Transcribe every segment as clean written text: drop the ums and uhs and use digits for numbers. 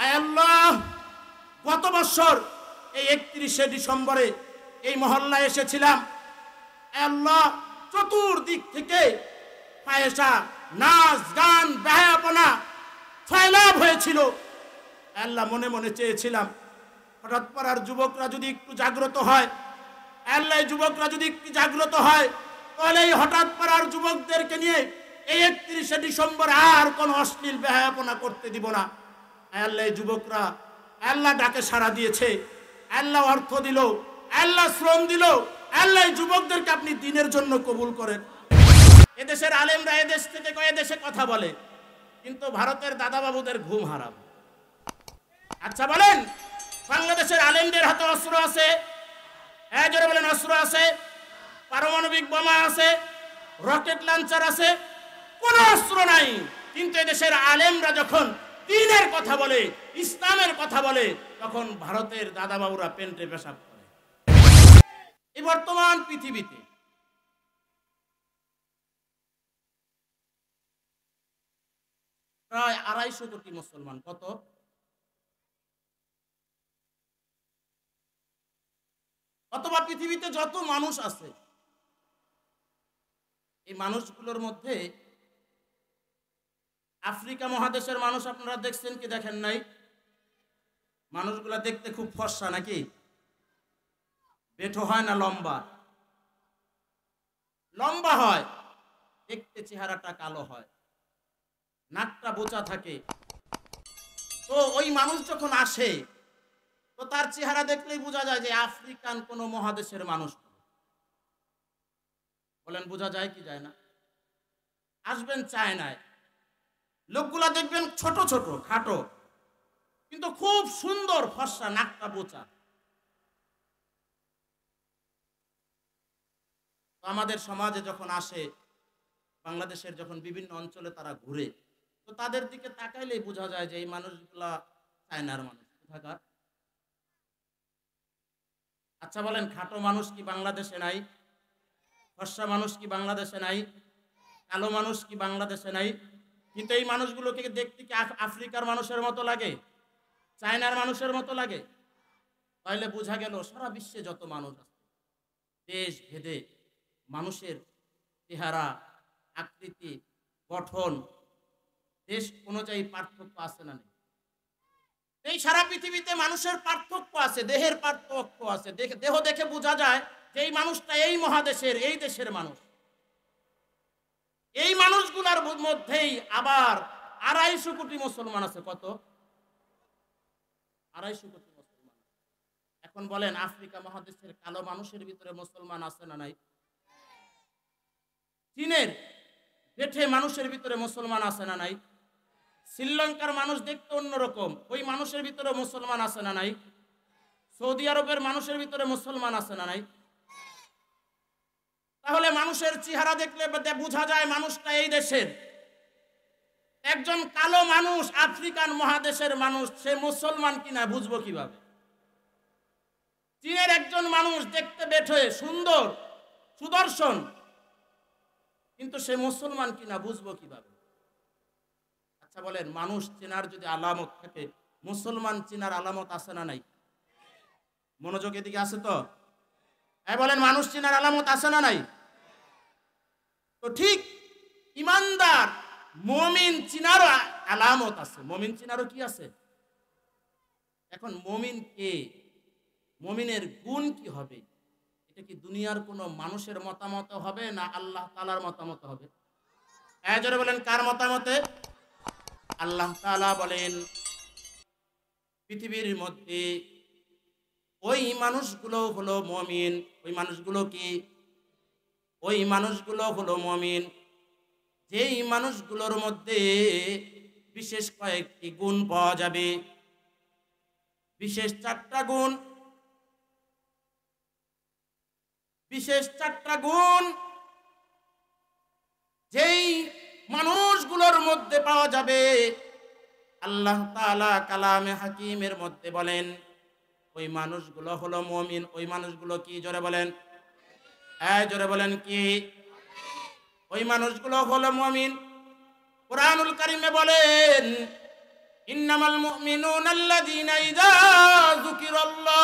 আয় আল্লাহ, গত বছর এই 31শে ডিসেম্বরে এই মহল্লায় এসেছিলাম। আয় আল্লাহ, চতুর্দিক থেকে ফায়সা, নাচ, গান, বেহায়াপনা ফয়লাভ হয়েছিল। আল্লাহ, মনে মনে চেয়েছিলাম হঠাৎ পাড়ার যুবকরা যদি একটু জাগ্রত হয়, আল্লাহ যুবকরা যদি একটু জাগ্রত হয়, তাহলে এই হঠাৎ পাড়ার যুবকদেরকে নিয়ে এই 31শে ডিসেম্বর আর কোনো অশ্লীল বেহায়াপনা করতে দিব না। আল্লাহ যুবকরা আল্লাহ ডাকে সাড়া দিয়েছে, আল্লাহ অর্থ দিল, আল্লাহ শ্রম দিল। আল্লাহ যুবকদেরকে আপনি দিনের জন্য কবুল করেন। এদেশের আলেমরা এদেশ থেকে এদেশে কথা বলে, কিন্তু ভারতের দাদাবাবুদের ঘুম হারাম। আচ্ছা বলেন, বাংলাদেশের আলেমদের হাতে অস্ত্র আছে? হ্যাঁ জোরে বলেন, অস্ত্র আছে? পারমাণবিক বোমা আছে, রকেট লঞ্চার আছে? কোন অস্ত্র নাই। কিন্তু এদেশের আলেমরা যখন দ্বীনের কথা বলে, ইসলামের কথা বলে, তখন ভারতের দাদাবাবুরা পেন্টে পেশাব করে। এই বর্তমান পৃথিবীতে প্রায় 250 কোটি মুসলমান। কত? অথবা পৃথিবীতে যত মানুষ আছে, এই মানুষগুলোর মধ্যে আফ্রিকা মহাদেশের মানুষ আপনারা দেখছেন কি দেখেন নাই? মানুষগুলা দেখতে খুব ফর্সা নাকি? বেঠো হয় না লম্বা? লম্বা হয়, দেখতে চেহারাটা কালো হয়, নাকটা বোচা থাকে। তো ওই মানুষ যখন আসে, তো তার চেহারা দেখলেই বোঝা যায় যে আফ্রিকান কোন মহাদেশের মানুষ। বলেন বোঝা যায় কি যায় না? আসবেন চায়নায়, লোকগুলা দেখবেন ছোট ছোট খাটো, কিন্তু খুব সুন্দর ফর্সা, নাকটা বোচা। আমাদের সমাজে যখন আসে, বাংলাদেশের যখন বিভিন্ন অঞ্চলে তারা ঘুরে, তো তাদের দিকে তাকাইলেই বোঝা যায় যে এই মানুষগুলা চায়নার মানুষ। কোথাকার? আচ্ছা বলেন, খাটো মানুষ কি বাংলাদেশে নাই? ফর্সা মানুষ কি বাংলাদেশে নাই? কালো মানুষ কি বাংলাদেশে নাই? কিন্তু এই মানুষগুলোকে দেখতে কি আফ্রিকার মানুষের মতো লাগে? চায়নার মানুষের মতো লাগে? তাহলে বোঝা গেল সারা বিশ্বে যত মানুষ আছে, দেশ ভেদে মানুষের চেহারা, আকৃতি, গঠন দেশ অনুযায়ী পার্থক্য আছে না নেই? এই সারা পৃথিবীতে মানুষের পার্থক্য আছে, দেহের পার্থক্য আছে। দেহ দেখে বোঝা যায় যে এই মানুষটা এই মহাদেশের, এই দেশের মানুষ। এই মানুষগুলোর মধ্যেই আবার 250 কোটি মুসলমান আছে। কত? 250 কোটি মুসলমান। এখন বলেন, আফ্রিকা মহাদেশের কালো মানুষের ভিতরে মুসলমান আছে না নাই? চীনের বেঠে মানুষের ভিতরে মুসলমান আছে না নাই? শ্রীলঙ্কার মানুষ দেখতে অন্যরকম, ওই মানুষের ভিতরে মুসলমান আছে না নাই? সৌদি আরবের মানুষের ভিতরে মুসলমান আছে না নাই? তাহলে মানুষের চেহারা দেখলে বোঝা যায় মানুষটা এই দেশের। একজন কালো মানুষ আফ্রিকান মহাদেশের মানুষ, সে মুসলমান কিনা বুঝবো কিভাবে? চীনের একজন মানুষ দেখতে বেঠে সুন্দর, সুদর্শন, কিন্তু সে মুসলমান কিনা বুঝবো কিভাবে? আচ্ছা বলেন, মানুষ চেনার যদি আলামত থাকে, মুসলমান চেনার আলামত আছে না নাই? মনোযোগ এদিকে আছে তো? বলেন, মানুষ চেনার আলামত আছে না নাই? তো ঠিক ইমানদার মুমিন চিনারও আলামত আছে। মুমিন চিনারও কি আছে? এখন মুমিন কে, মুমিনের গুণ কি হবে? এটা কি দুনিয়ার কোনো মানুষের মতামত হবে না আল্লাহ তাআলার মতামত হবে? জোরে বলেন, কার মতামতে? আল্লাহ তাআলা বলেন, পৃথিবীর মধ্যে ওই মানুষগুলো হলো মুমিন। ওই মানুষগুলো কি? ওই মানুষগুলো হলো মুমিন, যেই মানুষগুলোর মধ্যে বিশেষ কয়েকটি গুণ পাওয়া যাবে, বিশেষ 4টা গুণ। বিশেষ 4টা গুণ যেই মানুষগুলোর মধ্যে পাওয়া যাবে, আল্লাহ তাআলা কালামে হাকিমের মধ্যে বলেন ওই মানুষগুলো হলো মুমিন। ওই মানুষগুলো কি? জোরে বলেন, জোরে বলেন কি? ওই মানুষগুলো হলো মুমিন। কুরআনুল কারীমে বলেন, ইন্নামাল মুমিনুনা আল্লাযীনা ইযা যুকিরাল্লাহ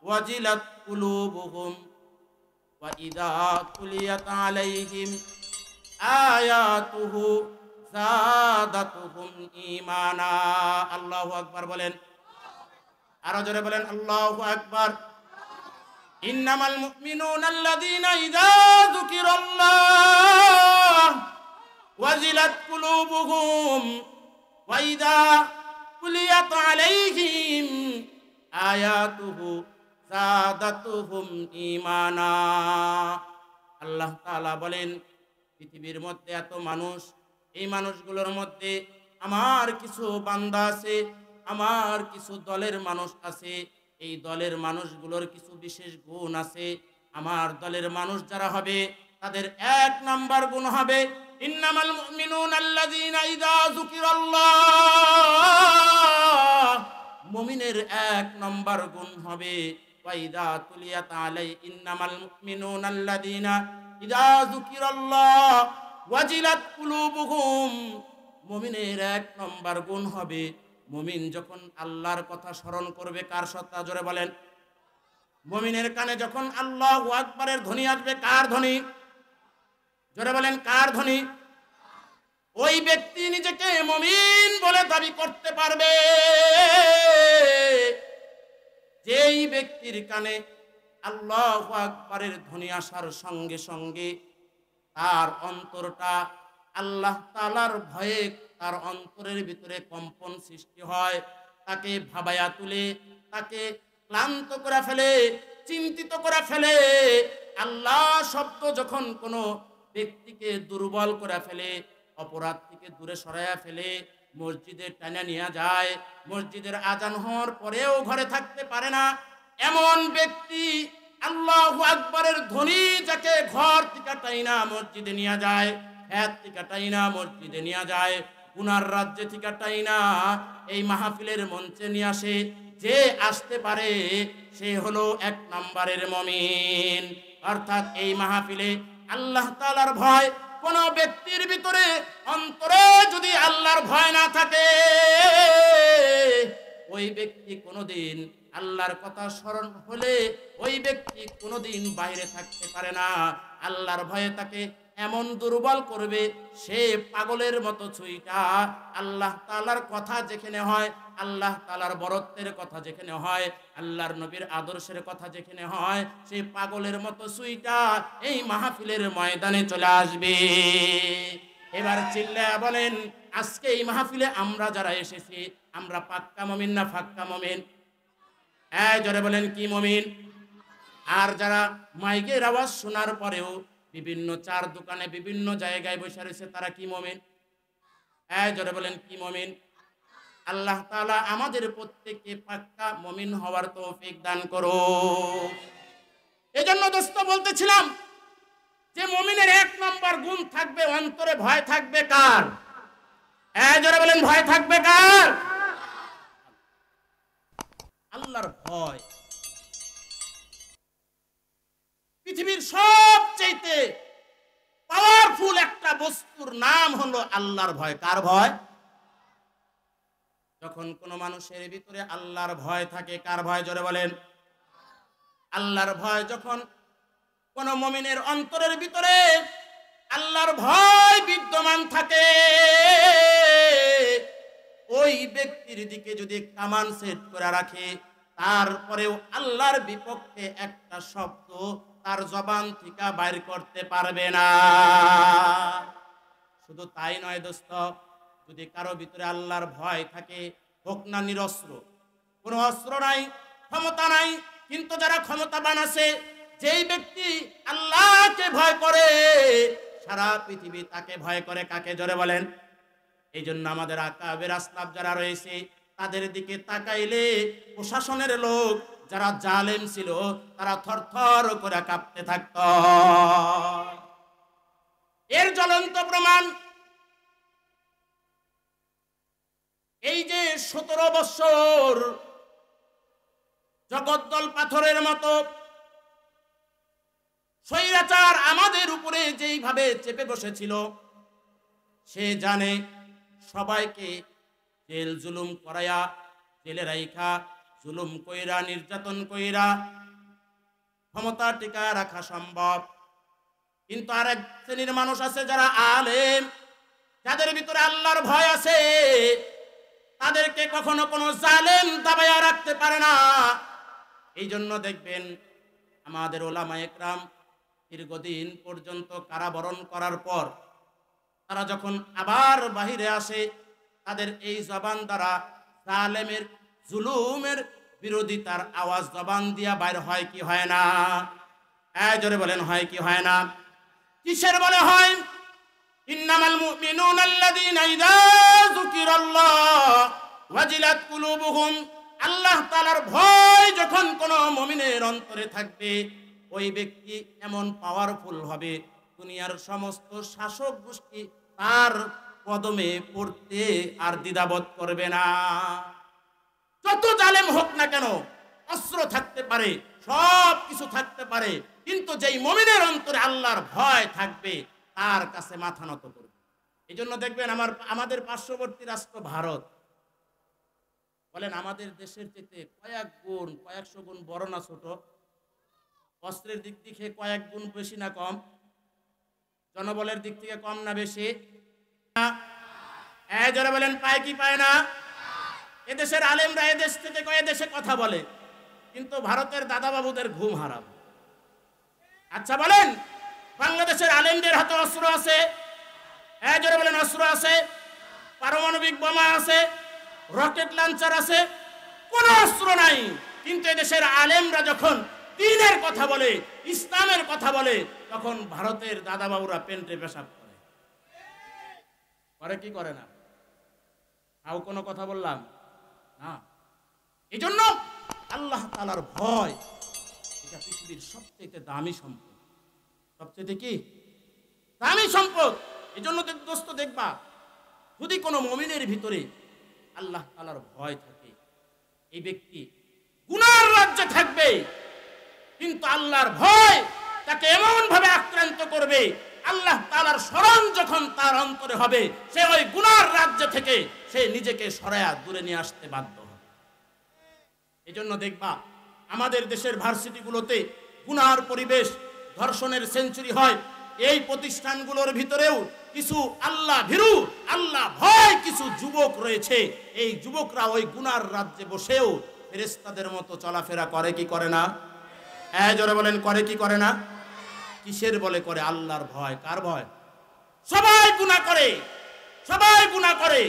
ওয়াজিলাত কুলুবুহুম ওয়া ইযা তুলিয়াত আলাইহিম আয়াতুহু যাদাতুহুম ঈমানা। আল্লাহু আকবার বলেন, আরো জোরে বলেন আল্লাহু আকবার। ইন্নামাল মুমিনুনা আল্লাযীনা ইযা যুকিরাল্লাহ ওয়াজিলাত কুলুবুহুম ওয়া ইযা তুলিয়াত আলাইহিম আয়াতুহু যাদাতুহুম ঈমানা। আল্লাহ তাআলা বলেন, পৃথিবীর মধ্যে এত মানুষ, এই মানুষগুলোর মধ্যে আমার কিছু বান্দা আছে, আমার কিছু দলের মানুষ আছে। এই দলের মানুষগুলোর কিছু বিশেষ গুণ আছে। আমার দলের মানুষ যারা হবে তাদের এক নাম্বার গুণ হবে ইন্নামাল মুমিনুনা আল্লাযীনা ইযা যুকিরাল্লাহ। মুমিনের এক নাম্বার গুণ হবে ওয়া ইযা তুলিয়াত আলাই ইন্নামাল মুমিনুনা আল্লাযীনা ইযা যুকিরাল্লাহ ওয়াজিলাত কুলুবুহুম। মুমিনের এক নাম্বার গুণ হবে, মুমিন যখন আল্লাহর কথা স্মরণ করবে, কার সত্তা জোরে বলেন? মুমিনের কানে যখন আল্লাহু আকবারের ধ্বনি আসবে, কার ধ্বনি? জোরে বলেন কার ধ্বনি? ওই ব্যক্তি নিজেকে মুমিন বলে দাবি করতে পারবে যেই ব্যক্তির কানে আল্লাহু আকবারের ধ্বনি আসার সঙ্গে সঙ্গে তার অন্তরটা আল্লাহ তাআলার ভয়ে, তার অন্তরের ভিতরে কম্পন সৃষ্টি হয়, তাকে ভাবায়া তুলে, তাকে ক্লান্ত করে ফেলে, চিন্তিত করে ফেলে। আল্লাহ শব্দ যখন কোনো ব্যক্তিকে দুর্বল করে ফেলে, অপরাধ থেকে দূরে সরাইয়া ফেলে, মসজিদে টানা নিয়ে যায়, মসজিদের আজান হওয়ার পরেও ঘরে থাকতে পারে না, এমন ব্যক্তি আল্লাহু আকবারের ধ্বনি যাকে ঘর থেকে টাইনা মসজিদে নিয়ে যায়, হ্যাঁ থেকে টাইনা মসজিদে নিয়ে যায়, গুনার রাজ্যে থেকে টাইনা এই মাহফিলের মঞ্চে নিয়ে আসে, যে আসতে পারে সে হলো এক নাম্বারের মুমিন। অর্থাৎ এই মাহফিলে আল্লাহ তাআলার ভয় কোন ব্যক্তির ভিতরে অন্তরে যদি আল্লাহর ভয় না থাকে, ওই ব্যক্তি কোনোদিন আল্লাহর কথা স্মরণ হলে ওই ব্যক্তি কোনোদিন বাইরে থাকতে পারে না। আল্লাহর ভয়ে তাকে এমন দুর্বল করবে, সে পাগলের মতো ছুঁইটা আল্লাহ তাআলার কথা যেখানে হয়, আল্লাহ তাআলার বরত্বের কথা যেখানে হয়, আল্লাহর নবীর আদর্শের কথা যেখানে হয়, সেই পাগলের মতো ছুঁইটা এই মাহফিলের ময়দানে চলে আসবে। এবার চিল্লায়া বলেন, আজকে এই মাহফিলে আমরা যারা এসেছি, আমরা পাক্কা মুমিন না ফাক্কা মুমিন? জোরে বলেন কি মুমিন? আর যারা মাইকের আওয়াজ শোনার পরেও বিভিন্ন চার দোকানে বিভিন্ন জায়গায় বসে রয়েছে, তারা কি মুমিন? জোরে বলেন কি মুমিন? আল্লাহ তাআলা আমাদের প্রত্যেককে পাক্কা মুমিন হওয়ার তৌফিক দান করো। এজন্য দোস্ত বলতেছিলাম যে মুমিনের এক নম্বর গুণ থাকবে, অন্তরে ভয় থাকবে কার? জোরে বলেন ভয় থাকবে কার? আল্লাহর ভয়। পৃথিবীর সবচেয়ে পাওয়ারফুল একটা বস্তুর নাম হলো আল্লাহর ভয়। কার ভয়? যখন কোন মানুষের ভিতরে আল্লাহর ভয় থাকে, কার ভয়? জোরে বলেন আল্লাহর ভয়। যখন কোন মুমিনের অন্তরের ভিতরে আল্লাহর ভয় বিদ্যমান থাকে, ওই ব্যক্তির দিকে যদি কামান সেট করে রাখে, তারপরেও আল্লাহর বিপক্ষে একটা শব্দ তার জবান থেকে বাইর করতে পারবে না। শুধু তাই নয় দোস্ত, যদি কারো ভিতরে আল্লাহর ভয় থাকে, হোক না নিরস্ত্র, কোনো অস্ত্র নাই, ক্ষমতা নাই, কিন্তু যারা ক্ষমতাবান আছে, যেই ব্যক্তি আল্লাহকে ভয় করে, সারা পৃথিবী তাকে ভয় করে। কাকে? জোরে বলেন। এই জন্য আমাদের আকাবের আসলাফ যারা রয়েছে, তাদের দিকে তাকাইলে প্রশাসনের লোক যারা জালেম ছিল, তারা থরথর করে কাঁপতে থাকত। এর জ্বলন্ত প্রমাণ এই যে 17 বছর জগদ্দল পাথরের মতো স্বৈরাচার আমাদের উপরে যেইভাবে চেপে বসেছিল, সে জানে সবাইকে জেল জুলুম করায়া, জেলে রাইখা, জুলুম কইরা, নির্যাতন কইরা ক্ষমতা টিকায় রাখা সম্ভব। কিন্তু আরেক শ্রেণীর মানুষ আছে যারা আলেম, যাদের ভিতরে আল্লাহর ভয় আছে, তাদেরকে কখনো কোনো জালেম দাবাইয়া রাখতে পারে না। এই জন্য দেখবেন আমাদের ওলামায়ে কেরাম দীর্ঘদিন পর্যন্ত কারাবরণ করার পর তারা যখন আবার বাহিরে আসে, তাদের এই জবান দ্বারা জালেমের জুলুমের বিরোধিতার আওয়াজ জবান দিয়া বাইর হয় কি হয় না? জোরে বলেন, হয় কি হয় না? কিসের বলে হয়? ইন্নামাল মুমিনুনা আল্লাযীনা ইযা যুকিরাল্লাহ ওয়াজিলাত কুলুবুহুম। আল্লাহ তাআলার ভয় যখন কোন মুমিনের অন্তরে থাকবে, ওই ব্যক্তি এমন পাওয়ারফুল হবে, দুনিয়ার সমস্ত শাসক গোষ্ঠী তার কদমে পড়তে আর দ্বিধাবোধ করবে না। যত জালেম হোক না কেন, অস্ত্র থাকতে পারে, সব কিছু থাকতে পারে, কিন্তু যেই মুমিনের অন্তরে আল্লাহর ভয় থাকবে তার কাছে মাথা নত করবে। এই জন্য দেখবেন আমাদের পার্শ্ববর্তী রাষ্ট্র ভারত, বলেন আমাদের দেশের চেয়ে কয়েকশো গুণ বড় না ছোট? অস্ত্রের দিক থেকে কয়েক গুণ বেশি না কম? জনবলের দিক থেকে কম না বেশি? যারা বলেন পায় কি পায় না? এদেশের আলেমরা এদেশ থেকে এদেশে কথা বলে, কিন্তু ভারতের দাদাবাবুদের ঘুম হারাম। আচ্ছা বলেন, বাংলাদেশের আলেমদের হাতে অস্ত্র আছে? যারা বলেন অস্ত্র আছে, পারমাণবিক বোমা আছে, রকেট লঞ্চার আছে, কোন অস্ত্র নাই। কিন্তু এদেশের আলেমরা যখন দ্বীনের কথা বলে, ইসলামের কথা বলে, তখন ভারতের দাদাবাবুরা পেন্টে পেশাব করে। করে কি করে না? তাও কোনো কথা বললাম না। এই জন্য আল্লাহ তাআলার ভয় এটা পৃথিবীর সবচেয়ে দামি সম্পদ। সবচেয়ে কি দামি সম্পদ? এই জন্য দোস্ত দেখবা, যদি কোনো মুমিনের ভিতরে আল্লাহ তাআলার ভয় থাকে, এই ব্যক্তি গুনার রাজ্যে থাকবে, কিন্তু আল্লাহর ভয় তাকে এমন ভাবে আক্রান্ত করবে, আল্লাহ তাআলার স্মরণ যখন তার অন্তরে হবে, সে ওই গুনার রাজ্য থেকে সে নিজেকে সরায়া দূরে নিয়ে আসতে বাধ্য হবে। এই জন্য দেখবা আমাদের দেশের ভার্সিটিগুলোতে গুনার পরিবেশ, ধর্ষণের সেঞ্চুরি হয়। এই প্রতিষ্ঠানগুলোর ভিতরেও কিছু আল্লাহ ভীরু, আল্লাহ ভয় কিছু যুবক রয়েছে। এই যুবকরা ওই গুনার রাজ্যে বসেও ফেরেশতাদের মতো চলাফেরা করে কি করে না? জোরে বলেন, করে কি করে না? কিসের বলে করে? আল্লাহর ভয়। কার ভয়? সবাই গুনাহ করে, সবাই গুনাহ করে,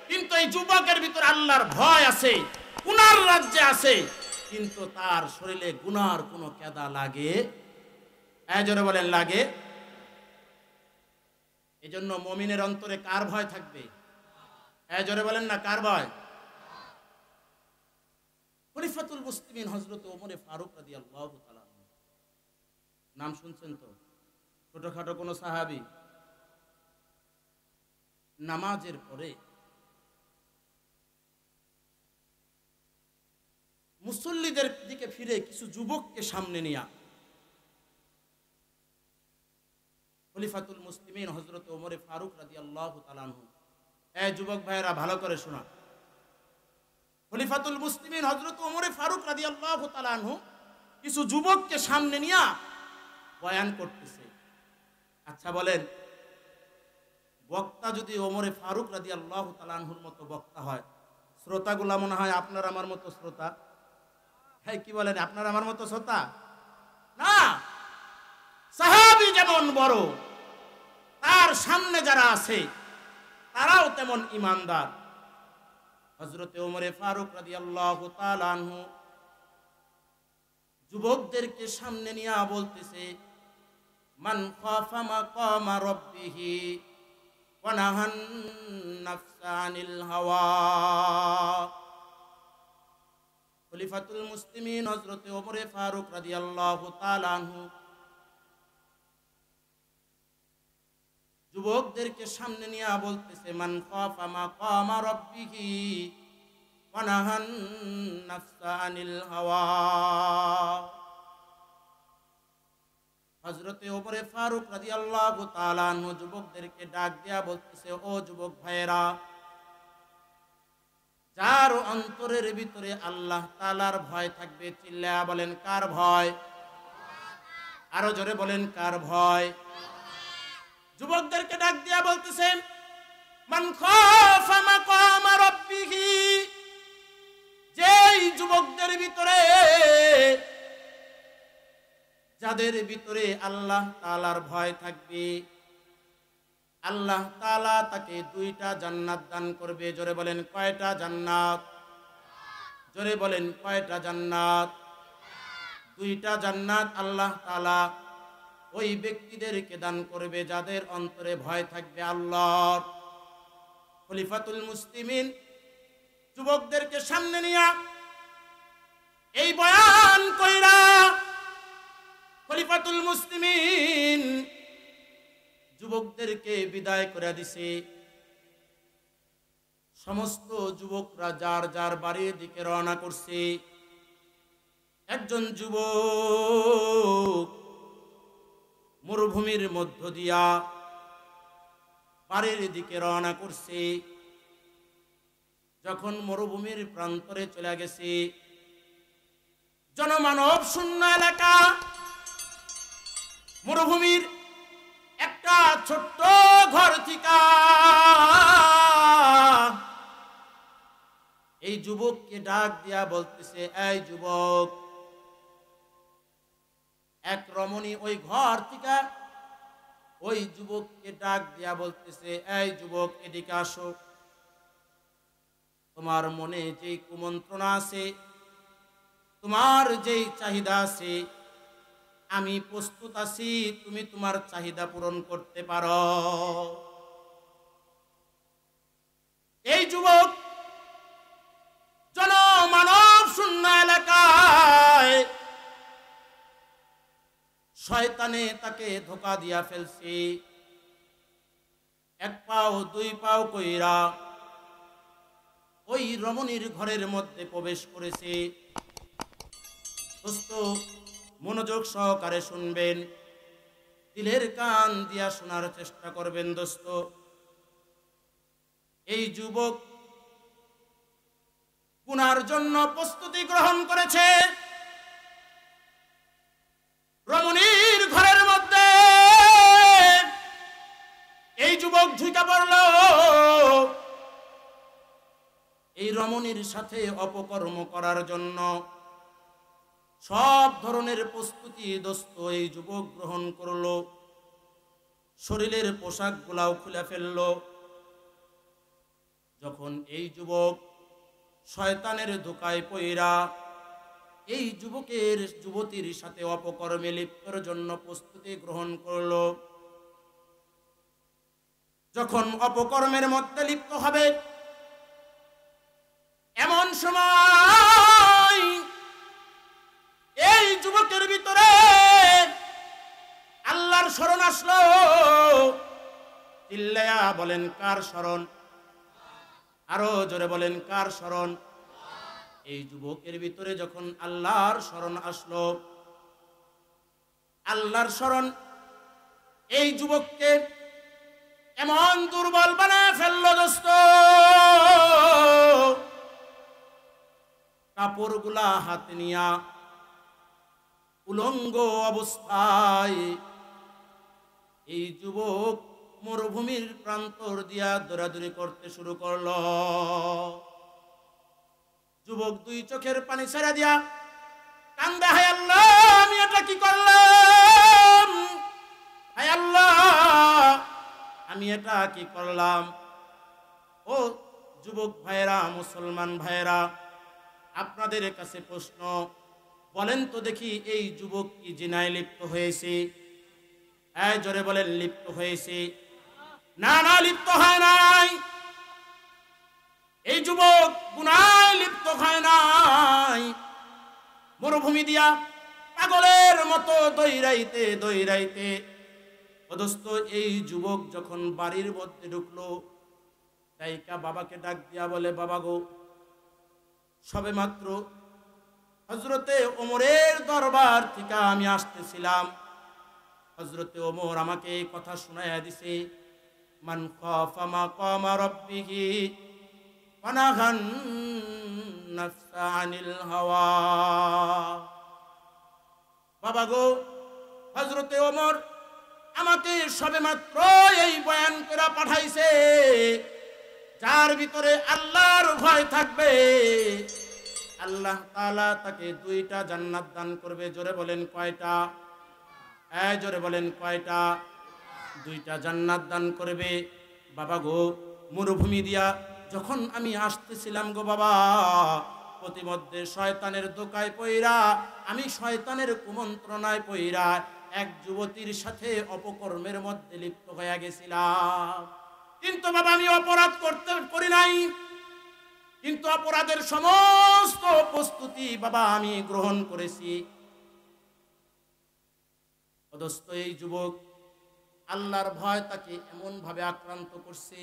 কিন্তু এই যুবকের ভিতরে আল্লাহর ভয় আছে, গুনার রাজ্যে আছে, কিন্তু তার শরীরে গুনার কোনো কেদা লাগে? জোরে বলেন, লাগে? এই জন্য মুমিনের অন্তরে কার ভয় থাকবে? জোরে বলেন না, কার ভয়? খলিফাতুল মুসলিমিন হযরত ওমর ফারুক রাদিয়াল্লাহু তাআলা, নাম শুনছেন তো? ছোটখাটো কোনো সাহাবী। নামাজের পরে মুসল্লিদের দিকে ফিরে কিছু যুবককে সামনে নিয়ে খলিফাতুল মুসলিমিন হযরত ওমর ফারুক রাদিয়াল্লাহু তাআলা আনহু, যুবক ভাইয়েরা ভালো করে শোনা, খলিফাতুল মুসলিমিন হযরত ওমর ফারুক রাদিয়াল্লাহু তাআলা আনহু কিছু যুবককে সামনে নিয়ে বয়ান করতেছে। আচ্ছা বলেন, বক্তা যদি ওমর ফারুক রাদিয়াল্লাহু তাআলা আনহুর মতো বক্তা হয়, শ্রোতাগুলা মনে হয় আপনার আমার মতো শ্রোতা? হ্যাঁ, কি বলেন, আপনার আমার মতো শ্রোতা না। সাহাবী যেমন বড়, তার সামনে যারা আছে তারাও তেমন ইমানদার। হযরত ওমর ফারুক রাদিয়াল্লাহু তাআলা আনহু যুবকদেরকে সামনে নিয়ে বলতেছে, মান খাফা মাকামা রাব্বিহি ওয়া নাহান নাফসা আনিল হাওয়া। খলিফাতুল মুসলিমিন হযরত ওমর ফারুক রাদিয়াল্লাহু তাআলা আনহু যুবকদেরকে সামনে নিয়ে বলতেছে, মান খাফা মাকামা রাব্বিহি ওয়া নাহান নাফসা আনিল হাওয়া। হযরতে ওমরে ফারুক রাদিয়াল্লাহু তাআলা আনহু যুবকদেরকে ডাক দিয়া বলতেছে, ও যুবক ভাইয়েরা, যার অন্তরের ভিতরে আল্লাহ তাআলার ভয় থাকবে, চিল্লায়া বলেন কার ভয়? আরো জোরে বলেন কার ভয়? যুবকদেরকে ডাক দিয়া বলতেছেন, মান খাফা মাকাম রাব্বিহি, যেই যুবকদের ভিতরে, যাদের ভিতরে আল্লাহ তাআলার ভয় থাকবে, আল্লাহ তাআলা তাকে 2টা জান্নাত দান করবে। জোরে বলেন কয়টা জান্নাত? জোরে বলেন কয়টা জান্নাত? 2টা জান্নাত আল্লাহ তাআলা ওই ব্যক্তিদেরকে দান করবে যাদের অন্তরে ভয় থাকবে আল্লাহর। খলিফাতুল মুসলিমিন যুবকদেরকে সামনে নিয়ে এই বয়ান কইরা খলিফাতুল মুসলিমিন যুবকদেরকে বিদায় করে দিছে। সমস্ত যুবকরা যার যার বাড়ির দিকে রওনা করছে। একজন যুবক মরুভূমির মধ্য দিয়া বাড়ির দিকে রওনা করছে। যখন মরুভূমির প্রান্তরে চলে গেছে, জনমানব শূন্য এলাকা, মরুভূমির একটা ছোট্ট ঘর থেকে এই যুবককে ডাক দিয়া বলতেছে, এই যুবক। এক রমণী ওই ঘর থেকে ওই যুবককে ডাক দিয়া বলতেছে, এই যুবক এদিকে আসো, তোমার মনে যেই কুমন্ত্রণা আছে, তোমার যেই চাহিদা আছে, আমি প্রস্তুত আছি, তুমি তোমার চাহিদা পূরণ করতে পারো। এই যুবক জনমানব শূন্য এলাকায় শয়তানে তাকে ধোঁকা দিয়া ফেলছে। 1 পাও 2 পাও কইরা ওই রমণীর ঘরের মধ্যে প্রবেশ করেছে। দোস্ত মনোযোগ সহকারে শুনবেন, দিলের কান দিয়া শোনার চেষ্টা করবেন দোস্ত। এই যুবক গুনার জন্য প্রস্তুতি গ্রহণ করেছে। রমণীর ঘরের মধ্যে এই যুবক ঢুকে পড়ল। এই রমণীর সাথে অপকর্ম করার জন্য সব ধরনের প্রস্তুতি দোস্ত এই যুবক গ্রহণ করলো। শরীরের পোশাক গুলাও খুলে ফেলল। যখন এই যুবক শয়তানের ধোঁকায় পইরা এই যুবকের যুবতীর সাথে অপকর্মে লিপ্তর জন্য প্রস্তুতি গ্রহণ করলো, যখন অপকর্মের মধ্যে লিপ্ত হবে, এমন সময় এই যুবকের ভিতরে আল্লাহর স্মরণ আসলো। চিল্লায়া বলেন কার স্মরণ? আরো জোরে বলেন কার স্মরণ? এই যুবকের ভিতরে যখন আল্লাহর স্মরণ আসলো, আল্লাহর স্মরণ এই যুবককে এমন দুর্বল বানায় ফেলল দোস্ত। কাপড়গুলা হাতে নিয়া উলঙ্গ অবস্থায় এই যুবক মরুভূমির প্রান্তর দিয়া দৌড়াদৌড়ি করতে শুরু করল। যুবক 2 চোখের পানি ছেড়ে দিয়া কান্দে, হায় আল্লাহ, আমি এটা কি করলাম? হায় আল্লাহ, আমি এটা কি করলাম? ও যুবক ভাইরা, মুসলমান ভাইরা, আপনাদের কাছে প্রশ্ন, বলেন তো দেখি এই যুবক কি জিনায় লিপ্ত হয়েছে? এই জোরে বলেন লিপ্ত হয়েছে? না না, লিপ্ত হয় নাই। এই যুবক গুনায় লিপ্ত হয় নাই। মরুভূমি দিয়া পাগলের মতো দৌড়াইতে দৌড়াইতে অদস্ত এই যুবক যখন বাড়ির মধ্যে ঢুকলো, তাইকা বাবাকে ডাক দিয়া বলে, বাবা গো, সবে মাত্র হযরতে ওমরের দরবার থেকে আমি আসতেছিলাম, হযরতে ওমর আমাকে এই কথা শোনায়া দিছে, মান খাফা মাকামা রাব্বিহি ওয়া নাহান নাফসা আনিল হাওয়া। বাবা গো, হযরতে ওমর আমাকে সবেমাত্র এই বয়ান করে পাঠাইছে, যার ভিতরে আল্লাহর ভয় থাকবে আল্লাহ তাআলা তাকে 2টা জান্নাত দান করবে। জোরে বলেন কয়টা? জোরে বলেন কয়টা? 2টা জান্নাত দান করবে। বাবা গো, মরুভূমি দিয়া যখন আমি আসতেছিলাম গো বাবা, প্রতিমধ্যে শয়তানের ধোঁকায় পইরা, আমি শয়তানের কুমন্ত্রণায় পইরা এক যুবতীর সাথে অপকর্মের মধ্যে লিপ্ত হয়ে গেছিলাম। কিন্তু বাবা আমি অপরাধ করি নাই, কিন্তু অপরাধের সমস্ত প্রস্তুতি বাবা আমি গ্রহণ করেছি। অদস্ত এই যুবক, আল্লাহর ভয় তাকে এমন ভাবে আক্রান্ত করছে,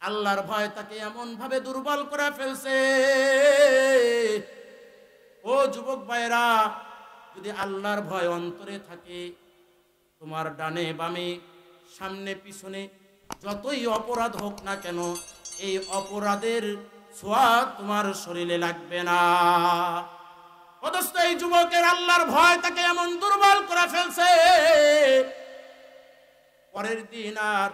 আল্লাহর ভয় তাকে এমন ভাবে দুর্বল করে ফেলছে। ও যুবক ভাইরা, যদি আল্লাহর ভয় অন্তরে থাকে, তোমার ডানে বামে সামনে পিছনে যতই অপরাধ হোক না কেন, এই অপরাধের ছোঁয়া তোমার শরীরে লাগবে না। অথচ এই যুবকের আল্লাহর ভয় তাকে এমন দুর্বল করে ফেলছে, পরের দিন আর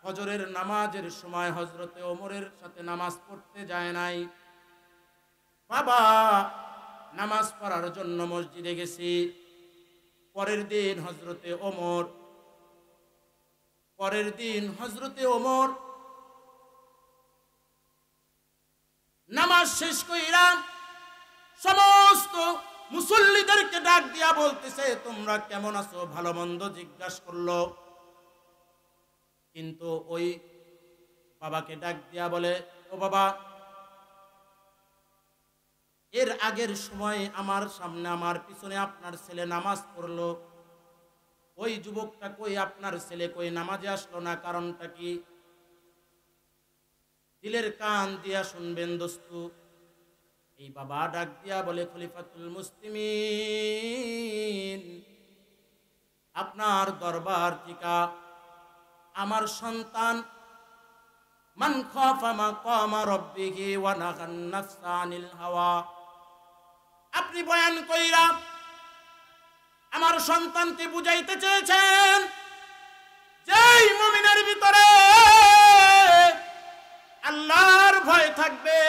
ফজরের নামাজের সময় হযরতে ওমরের সাথে নামাজ পড়তে যায় নাই। বাবা নামাজ পড়ার জন্য মসজিদে গেছি। পরের দিন হযরতে ওমর নামাজ শেষ কইরা সমস্ত মুসল্লিদেরকে ডাক দিয়া বলতেছে, তোমরা কেমন আছো, ভালো মন্দ জিজ্ঞাসা করলো। কিন্তু ওই বাবাকে ডাক দিয়া বলে, ও বাবা, এর আগের সময় আমার সামনে আমার পিছনে আপনার ছেলে নামাজ পড়লো, ওই যুবকটা কই, আপনার ছেলে কই, নামাজে আসলো না, কারণটা কি? দিলের কান দিয়া শুনবেন দোস্তু। এই বাবা ডাক দিয়া বলে, খলিফাতুল মুসলিমিন, আপনার দরবার টিকা আমার সন্তান মান খাফা মাকামা রাব্বিহি ওয়া নাহান নাফসা আনিল হাওয়া, আপনি বয়ান কইরা আমার সন্তানকে বুঝাইতে চেয়েছেন যেই মুমিনের ভিতরে আল্লাহর ভয় থাকবে,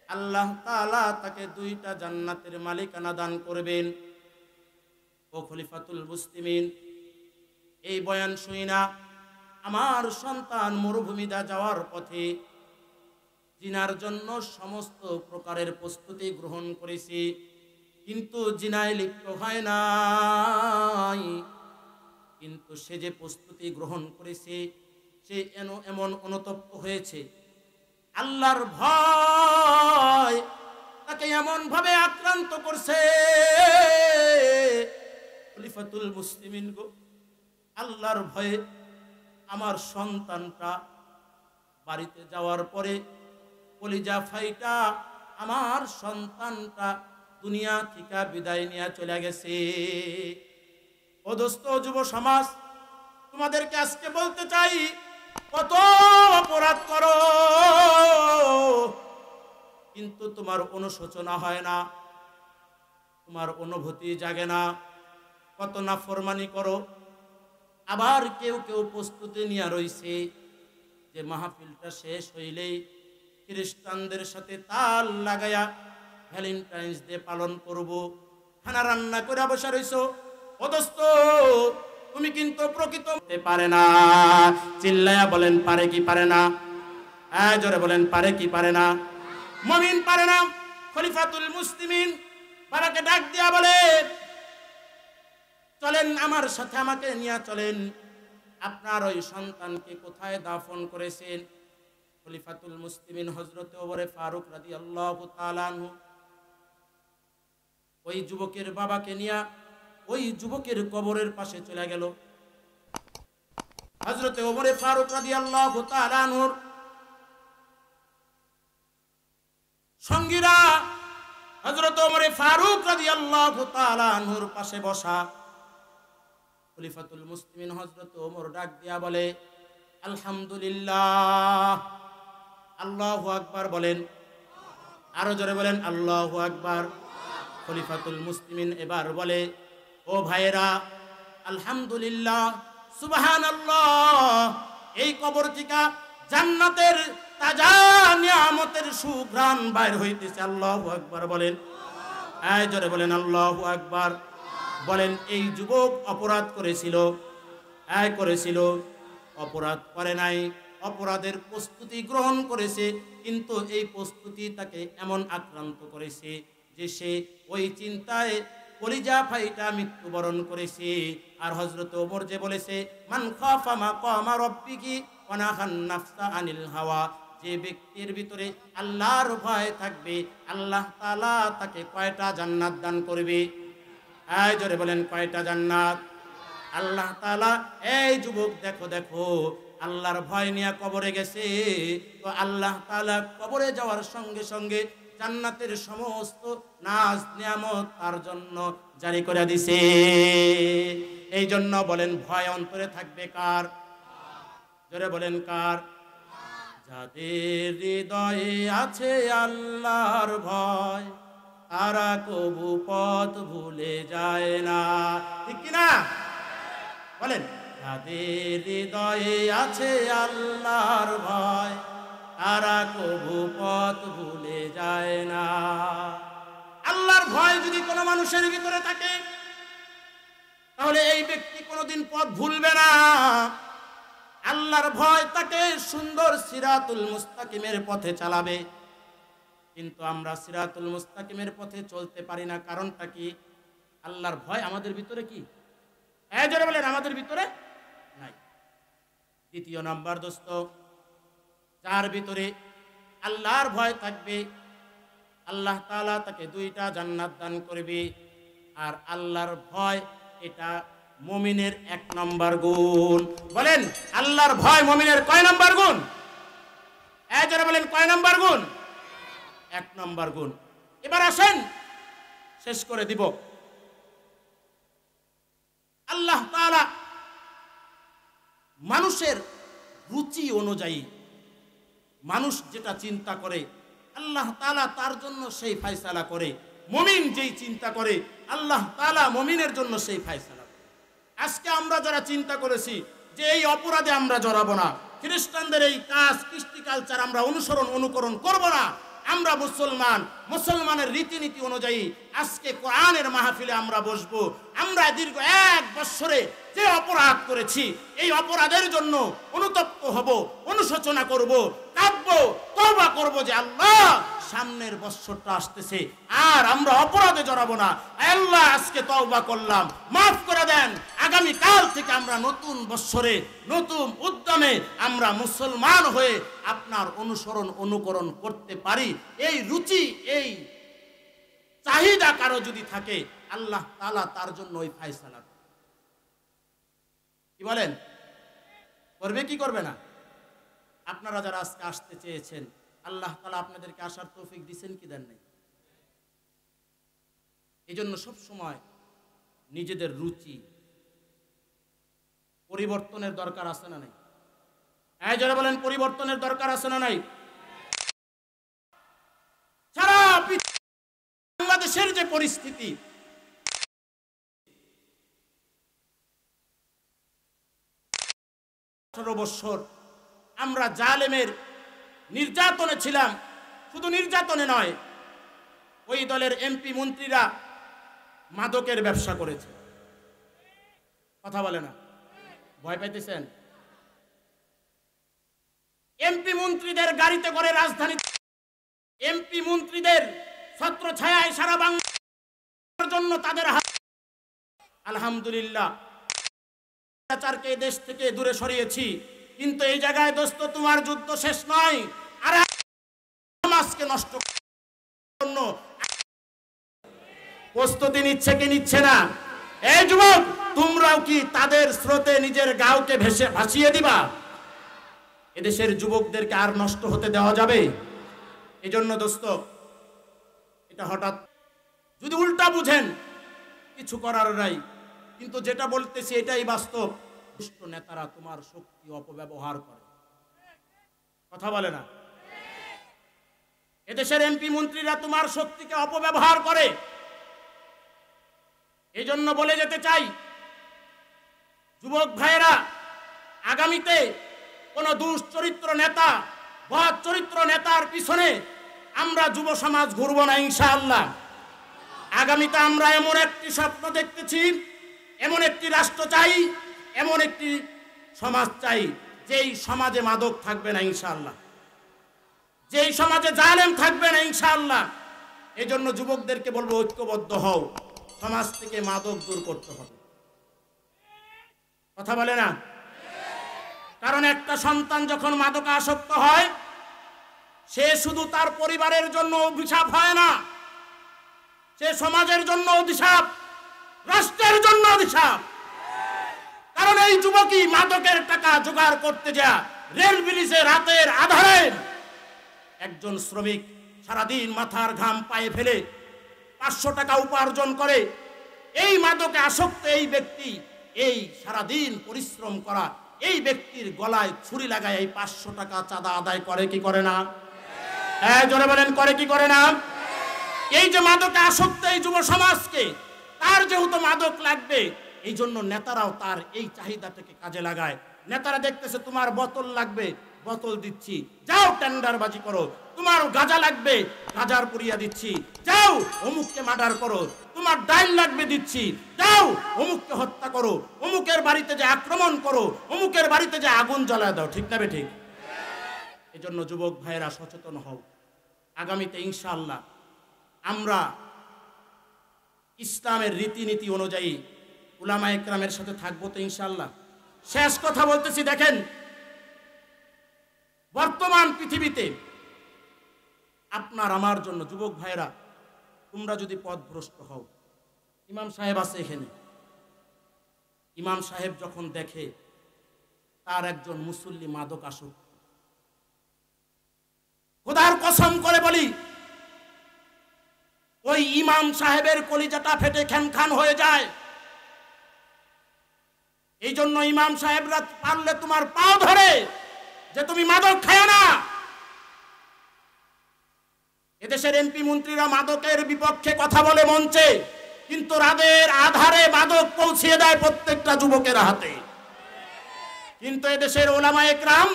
আল্লাহ তাআলা তাকে 2টা জান্নাতের মালিকানা দান করবেন। ও খলিফাতুল মুসলিমিন, এই বয়ান শুনি না আমার সন্তান মরুভূমিতে যাওয়ার পথে জিনার জন্য সমস্ত প্রকারের প্রস্তুতি গ্রহণ করেছি, কিন্তু জিনায় লিপ্ত হয় নাই। কিন্তু সে যে প্রস্তুতি গ্রহণ করেছে, সে এমন অনুতপ্ত হয়েছে, আল্লাহর ভয় তাকে এমন ভাবে আক্রান্ত করছে। খলিফাতুল মুসলিমিন গো, আল্লাহর ভয়ে আমার সন্তানটা বাড়িতে যাওয়ার পরে কলিজা ফাইটা আমার সন্তানটা দুনিয়া থেকে বিদায় নিয়ে চলে গেছে। ও দোস্ত, যুব সমাজ, তোমাদেরকে আজকে বলতে চাই, কত অপরাধ করো কিন্তু তোমার অনুশোচনা হয় না, তোমার অনুভূতি জাগে না। কত নাফরমানি করো, আবার কেউ কেউ প্রস্তুতি নিয়ে রইছে যে মাহফিলটা শেষ হইলেই খ্রিস্টানদের সাথে তাল লাগায়া ভ্যালেন্টাইন্স ডে পালন করব, খানা রান্না করে বসে রইছো। অদস্ত তুমি কিন্তু প্রকৃত হতে পারে না। চিল্লায়া বলেন, পারে কি পারে না? জোরে বলেন, পারে কি পারে না? মুমিন পারে না। খলিফাতুল মুসলিমিন বাবাকে ডাক দিয়া বলে, চলেন আমার সাথে, আমাকে নিয়ে চলেন, আপনার ওই সন্তানকে কোথায় দাফন করেছেন? খলিফাতুল মুসলিমিন হযরতে ওমর ফারুক রাদিয়াল্লাহু তাআলা আনহু ওই যুবকের বাবাকে নিয়ে ওই যুবকের কবরের পাশে চলে গেল। হযরতে ওমর ফারুক রাদিয়াল্লাহু তাআলা আনহুর সঙ্গীরা হযরত ওমর ফারুক রাদিয়াল্লাহু তাআলা আনহুর পাশে বসা খলিফাতুল মুসলিমিন হযরত ওমর ডাক দিয়া বলে, আলহামদুলিল্লাহ। আল্লাহু আকবার বলেন, আরো জোরে বলেন আল্লাহু আকবার। খলিফাতুল মুসলিমিন এবার বলে, ও ভাইয়েরা, আলহামদুলিল্লাহ, সুবহানাল্লাহ। এই কবর থেকে জান্নাতের তাজা নিয়ামতের সুঘ্রাণ বাইর হইতেছে। আল্লাহু আকবার বলেন, আয় জোরে বলেন আল্লাহু আকবার। বলেন, এই যুবক অপরাধ করেছিল, করেছিল, অপরাধ করে নাই, অপরাধের প্রস্তুতি গ্রহণ করেছে, কিন্তু এই প্রস্তুতি তাকে এমন আক্রান্ত করেছে যে সে ওই চিন্তায় কলিজা ফাইটা মৃত্যুবরণ করেছে। আর হযরত ওমর যে বলেছে, মান খাফা মাকামা রাব্বিহি ওয়া নাহান নাফসা আনিল হাওয়া, যে ব্যক্তির ভিতরে আল্লাহর ভয় থাকবে, আল্লাহ তাআলা তাকে কয়টা জান্নাত দান করবে? আয় জোরে বলেন, কয়টা জান্নাত? আল্লাহ তাআলা, এই যুবক দেখো দেখো, আল্লাহর ভয় নিয়ে কবরে গেছে, তো আল্লাহ তাআলা কবরে যাওয়ার সঙ্গে সঙ্গে জান্নাতের সমস্ত নাজ নিয়ামত তার জন্য জারি করে দিছে। এই জন্য বলেন, ভয় অন্তরে থাকবে কার? জোরে বলেন কার? যাদের হৃদয়ে আছে আল্লাহর ভয়, তারা কবু পথ ভুলে যায় না। ঠিক কিনা বলেন? যাদের হৃদয়ে আছে আল্লাহর ভয়, তারা কবু পথ ভুলে যায় না। আল্লাহর ভয় যদি কোনো মানুষের ভিতরে থাকে, তাহলে এই ব্যক্তি কোনোদিন পথ ভুলবে না। আল্লাহর ভয় তাকে সুন্দর সিরাতুল মুস্তাকিমের পথে চালাবে। কিন্তু আমরা সিরাতুল মুস্তাকিমের পথে চলতে পারি না, কারণটা কি? আল্লাহর ভয় আমাদের ভিতরে কি? জোরে বলেন, আমাদের ভিতরে নাই। দ্বিতীয় নাম্বার দোস্ত, যার ভিতরে আল্লাহর ভয় থাকবে, আল্লাহ তাআলা তাকে 2টা জান্নাত দান করবে। আর আল্লাহর ভয় এটা মুমিনের 1 নম্বর গুণ। বলেন, আল্লাহর ভয় মুমিনের কয় নম্বর গুণ? জোরে বলেন, কয় নম্বর গুণ? 1 নম্বর গুণ। এবার আসেন, শেষ করে দিব। আল্লাহ তাআলা মানুষের রুচি অনুযায়ী মানুষ যেটা চিন্তা করে, আল্লাহ তাআলা তার জন্য সেই ফয়সালা করে। মুমিন যেই চিন্তা করে, আল্লাহ তাআলা মুমিনের জন্য সেই ফয়সালা করে। আজকে আমরা যারা চিন্তা করেছি যে এই অপরাধে আমরা জড়াবো না, খ্রিস্টানদের এই কাজ, কৃষ্টি কালচার আমরা অনুকরণ করব না, আমরা মুসলমানের রীতিনীতি অনুযায়ী আজকে কোরআনের মাহফিলে আমরা বসবো। আমরা দীর্ঘ 1 বছরে যে অপরাধ করেছি, এই অপরাধের জন্য অনুতপ্ত হব, অনুশোচনা করব, কাঁদবো, তওবা করব যে আল্লাহ, সামনের বছরটা আসতেছে, আর আমরা অপরাধে জড়াবো না। আল্লাহ, আজকে তওবা করলাম, মাফ করে দেন। আগামী কাল থেকে আমরা নতুন বছরে নতুন উদ্যমে আমরা মুসলমান হয়ে আপনার অনুকরণ করতে পারি। এই রুচি, এই চাহিদা কারো যদি থাকে, আল্লাহ তাআলা তার জন্য ওই ফয়সালা কি বলেন করবে কি করবে না? আপনারা যারা আজকে আসতে চেয়েছেন, আল্লাহ তাআলা আপনাদেরকে আসার তৌফিক দিবেন কি দেন নাই? এই জন্য সব সময় নিজেদের রুচি পরিবর্তনের দরকার আছে না নাই? যারা বলেন পরিবর্তনের দরকার আছে না নাই? সারা বাংলাদেশের যে পরিস্থিতি, 18 বছর আমরা জালেমের নির্যাতনে ছিলাম। শুধু নির্যাতনে নয়, ওই দলের এমপি মন্ত্রীরা মাদকের ব্যবসা করেছে। কথা বলে না? ভয় পাইতেছেন? এমপি মন্ত্রীদের গাড়িতে করে রাজধানী, এমপি মন্ত্রীদের ছত্র ছায়ায় সারা বাংলার জন্য তাদের আলহামদুলিল্লাহ অত্যাচারকে দেশ থেকে দূরে সরিয়েছি। কিন্তু এই জায়গায় দোস্ত, তোমার যুদ্ধ শেষ নয়। আর সমাজকে নষ্ট জন্য প্রস্তুতি নিচ্ছে কি নিচ্ছে না? এই যুবক, তোমরাও কি তাদের স্রোতে নিজের গাওকে ভাসিয়ে দিবা? এদেশের যুবকদেরকে আর নষ্ট হতে দেওয়া যাবে? এই জন্য দোস্ত, এটা হঠাৎ যদি উল্টা বুঝেন কিছু করার নাই, কিন্তু যেটা বলতেছি এটাই বাস্তব। দুষ্ট নেতারা তোমার শক্তি অপব্যবহার করে, কথা বলে না? এদেশের এমপি মন্ত্রীরা তোমার শক্তিকে অপব্যবহার করে। এই জন্য বলে যেতে চাই, যুবক ভাইয়েরা, আগামীতে কোন দুশ্চরিত্র নেতা, বদ চরিত্র নেতার পিছনে আমরা যুব সমাজ ঘুরবো না ইনশাআল্লাহ। আগামীতে আমরা এমন একটি স্বপ্ন দেখতেছি, এমন একটি রাষ্ট্র চাই, এমন একটি সমাজ চাই যেই সমাজে মাদক থাকবে না ইনশাআল্লাহ, যেই সমাজে জালেম থাকবে না ইনশাআল্লাহ। এই জন্য যুবকদেরকে বলবো, ঐক্যবদ্ধ হও, সমাজ থেকে মাদক দূর করতে হবে, কথা বলে না? কারণ একটা সন্তান যখন মাদকে আসক্ত হয়, সে শুধু তার পরিবারের জন্য অভিশাপ হয় না, সে সমাজের জন্য অভিশাপ, রাষ্ট্রের জন্য অভিশাপ। কারণ এই যুবকই মাদকের টাকা জোগাড় করতে যা রেল ব্রিজে রাতের আধারে একজন শ্রমিক সারাদিন মাথার ঘাম পায়ে ফেলে 500 টাকা উপার্জন করে। এই মাদকে আসক্ত এই ব্যক্তি, এই সারাদিন পরিশ্রম করা এই ব্যক্তির গলায় ছুরি লাগায় এই 500 টাকা চাঁদা আদায় করে কি করে না? হ্যাঁ, জোরে বলেন, করে কি করে না? এই যে মাদকে আসক্ত এই যুব সমাজকে, তার যেহেতু মাদক লাগবে, এই জন্য নেতারাও তার এই চাহিদাটাকে কাজে লাগায়। নেতারা দেখতেছে তোমার বোতল লাগবে, বোতল দিচ্ছি, যাও টেন্ডারবাজি করো। তোমার গাঁজা লাগবে, গাঁজার পুরিয়া দিচ্ছি, যাও অমুককে মার্ডার করো। তোমার ডাইল লাগবে, দিচ্ছি, যাও অমুককে হত্যা করো, অমুকের বাড়িতে যে আক্রমণ করো, অমুকের বাড়িতে যে আগুন জ্বালায় দাও। ঠিক না বে ঠিক? এজন্য যুবক ভাইয়েরা সচেতন হও। আগামীতে ইনশাআল্লাহ আমরা ইসলামের রীতিনীতি অনুযায়ী উলামা একরামের সাথে থাকবো তো ইনশাআল্লাহ। শেষ কথা বলতেছি, দেখেন বর্তমান পৃথিবীতে আপনার আমার জন্য, যুবক ভাইরা, তোমরা যদি পথভ্রষ্ট হও, ইমাম সাহেব আছে এখানে, ইমাম সাহেব যখন দেখে তার একজন মুসল্লি মাদক আসক্ত, খোদার কসম করে বলি, ওই ইমাম সাহেবের কলিজাটা ফেটে খান হয়ে যায়। এই জন্য ইমাম সাহেবরা পারলে তোমার পাও ধরে যে তুমি মাদক খায় না। এদেশের এমপি মন্ত্রীরা মাদকের বিপক্ষে কথা বলে মঞ্চে, কিন্তু রাতের আধারে মাদক পৌঁছিয়ে দেয় প্রত্যেকটা যুবকের হাতে। কিন্তু এদেশের ওলামা একরাম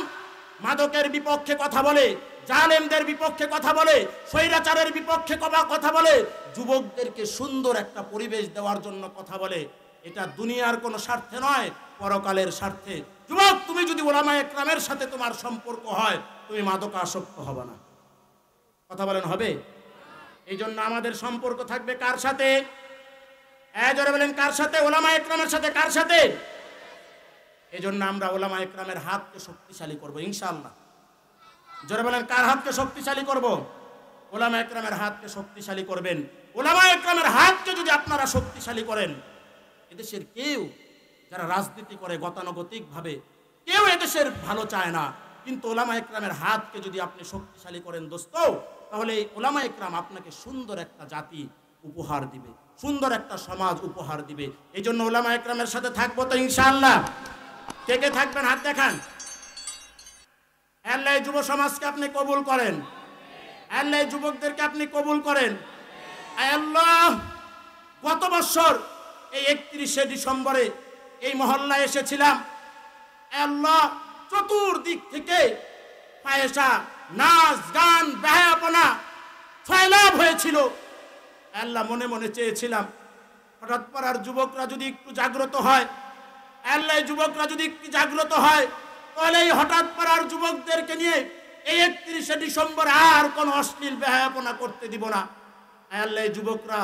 মাদকের বিপক্ষে কথা বলে, জালেমদের বিপক্ষে কথা বলে, স্বৈরাচারের বিপক্ষে কথা বলে, যুবকদেরকে সুন্দর একটা পরিবেশ দেওয়ার জন্য কথা বলে। এটা দুনিয়ার কোনো স্বার্থে নয়, পরকালের স্বার্থে। যুবক, তুমি যদি ওলামা একরামের সাথে তোমার সম্পর্ক হয়, তুমি মাদকে আসক্ত হবে না, কথা বলেন, হবে? এই জন্য আমাদের সম্পর্ক থাকবে কার সাথে? জোরে বলেন, কার সাথে? ওলামা একরামের সাথে। কার সাথে? এই জন্য আমরা ওলামা একরামের হাতকে শক্তিশালী করব ইনশাআল্লাহ। জোরে বলেন, কার হাতকে শক্তিশালী করব? ওলামা একরামের হাতকে শক্তিশালী করবেন। ওলামা একরামের হাতকে যদি আপনারা শক্তিশালী করেন, এদেশের কেউ যারা রাজনীতি করে গতানুগতিক ভাবে, কেউ এদেশের ভালো চায় না, কিন্তু ওলামা একরামের হাতকে যদি আপনি শক্তিশালী করেন দোস্ত, তাহলে এই ওলামা একরাম আপনাকে সুন্দর একটা জাতি উপহার দিবে, সুন্দর একটা সমাজ উপহার দিবে। এই জন্য ওলামা একরামের সাথে থাকবো তো ইনশাআল্লাহ। কে কে থাকবেন হাত দেখান। আল্লাহ যুব সমাজকে আপনি কবুল করেন, আল্লাহ যুবকদেরকে আপনি কবুল করেন। আল্লাহ, গত বছর এই 31শে ডিসেম্বরে এই মহল্লায় এসেছিলাম। আল্লাহ, চতুর্দিক থেকে ফায়সা, নাচ গান, বেহায়াপনা ছয়লাভ হয়েছিল। আল্লাহ, মনে মনে চেয়েছিলাম হঠাৎ পাড়ার যুবকরা যদি একটু জাগ্রত হয়, আল্লাহ যুবকরা যদি একটু জাগ্রত হয়, তাহলে এই হঠাৎ পাড়ার যুবকদেরকে নিয়ে এই 31শে ডিসেম্বর আর কোন অশ্লীল বেহায়াপনা করতে দিব না। আল্লাহ যুবকরা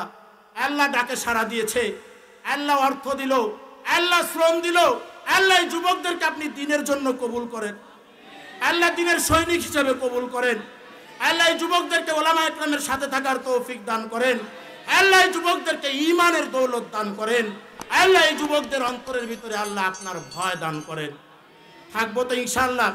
আল্লাহ ডাকে সাড়া দিয়েছে, আল্লাহ অর্থ দিল, আল্লাহ শ্রম দিল। আল্লাহ যুবকদেরকে আপনি দিনের জন্য কবুল করেন, আল্লাহ দিনের সৈনিক হিসেবে কবুল করেন। আল্লাহ যুবকদেরকে ওলামা একরামের সাথে থাকার তৌফিক দান করেন। আল্লাহ যুবকদেরকে ঈমানের দৌলত দান করেন। আল্লাহ যুবকদের অন্তরের ভিতরে আল্লাহ আপনার ভয় দান করেন। থাকবো তো ইনশাআল্লাহ।